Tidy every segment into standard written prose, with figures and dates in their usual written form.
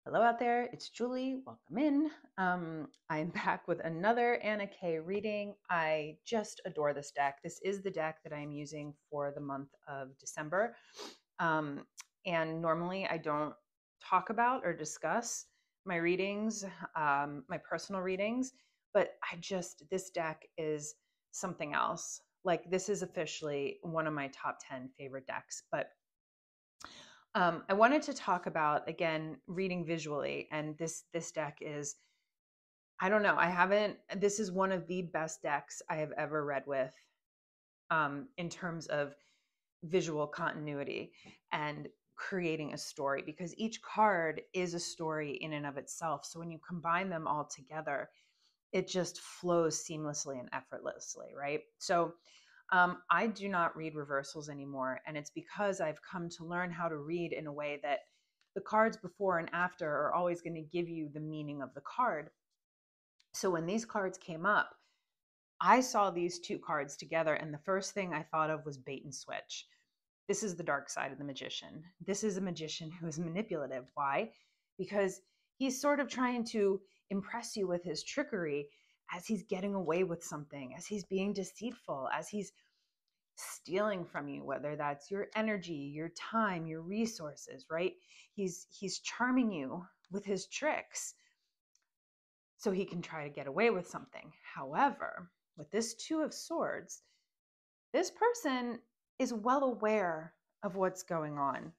Hello out there, it's Julie. Welcome in. I'm back with another Anna Kay reading. I just adore this deck. This is the deck that I'm using for the month of December. Um, and normally I don't talk about or discuss my readings, my personal readings, but this deck is something else. Like, this is officially one of my top 10 favorite decks, but I wanted to talk about, again, reading visually, and this deck is, I don't know, I haven't. This is one of the best decks I have ever read with, in terms of visual continuity and creating a story, because each card is a story in and of itself. So when you combine them all together, it just flows seamlessly and effortlessly, right? So I do not read reversals anymore. And it's because I've come to learn how to read in a way that the cards before and after are always going to give you the meaning of the card. So when these cards came up, I saw these two cards together, and the first thing I thought of was bait and switch. This is the dark side of the magician. This is a magician who is manipulative. Why? Because he's sort of trying to impress you with his trickery as he's getting away with something, as he's being deceitful, as he's stealing from you, whether that's your energy, your time, your resources, right? He's charming you with his tricks so he can try to get away with something. However, with this Two of Swords, this person is well aware of what's going on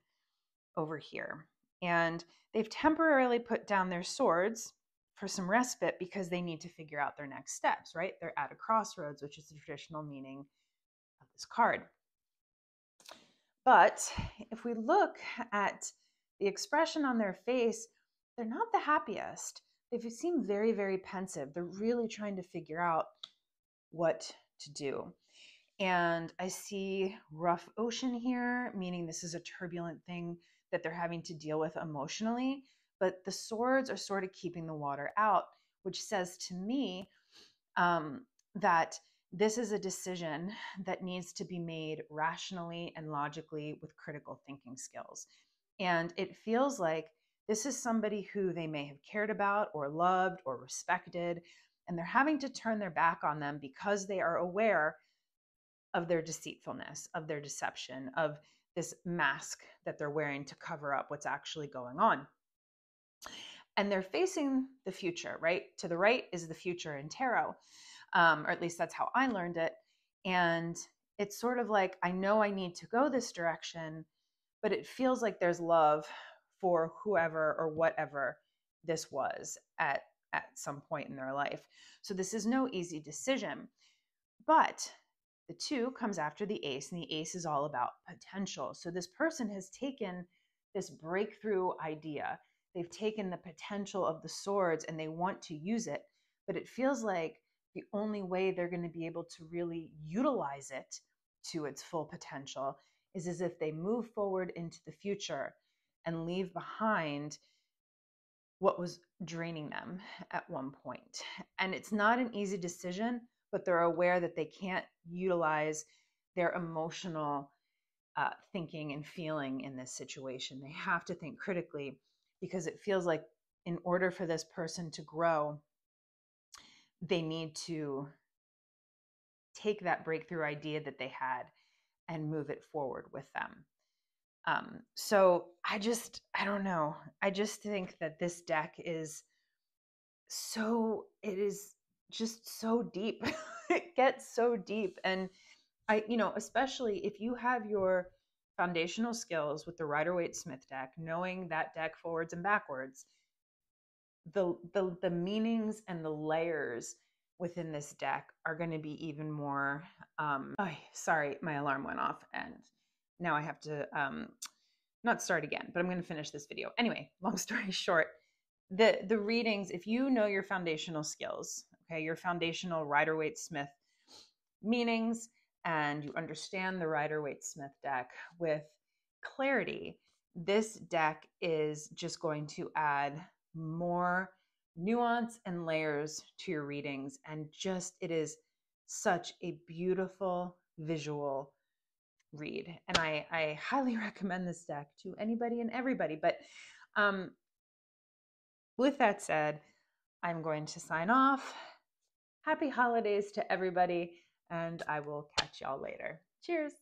over here. And they've temporarily put down their swords for some respite because they need to figure out their next steps, right? They're at a crossroads, which is the traditional meaning of this card. But if we look at the expression on their face, they're not the happiest. They seem very, very pensive. They're really trying to figure out what to do. And I see rough ocean here, meaning this is a turbulent thing that they're having to deal with emotionally. But the swords are sort of keeping the water out, which says to me that this is a decision that needs to be made rationally and logically with critical thinking skills. And it feels like this is somebody who they may have cared about or loved or respected, and they're having to turn their back on them because they are aware of their deceitfulness, of their deception, of this mask that they're wearing to cover up what's actually going on. And they're facing the future, right? To the right is the future in tarot, or at least that's how I learned it. And it's sort of like, I know I need to go this direction, but it feels like there's love for whoever or whatever this was at some point in their life. So this is no easy decision. But the two comes after the ace, and the ace is all about potential. So this person has taken this breakthrough idea. They've taken the potential of the swords and they want to use it, but it feels like the only way they're going to be able to really utilize it to its full potential is as if they move forward into the future and leave behind what was draining them at one point. And it's not an easy decision, but they're aware that they can't utilize their emotional thinking and feeling in this situation. They have to think critically, because it feels like in order for this person to grow, they need to take that breakthrough idea that they had and move it forward with them. So I don't know. I just think that this deck is it is just so deep. It gets so deep. And especially if you have your foundational skills with the Rider-Waite-Smith deck, knowing that deck forwards and backwards, the meanings and the layers within this deck are going to be even more. Sorry, my alarm went off, and now I have to not start again, but I'm going to finish this video. Anyway, long story short, the readings, if you know your foundational skills, okay, your foundational Rider-Waite-Smith meanings, and you understand the Rider-Waite-Smith deck with clarity, this deck is just going to add more nuance and layers to your readings. And just, it is such a beautiful visual read. And I highly recommend this deck to anybody and everybody. But with that said, I'm going to sign off. Happy holidays to everybody, and I will catch y'all later. Cheers.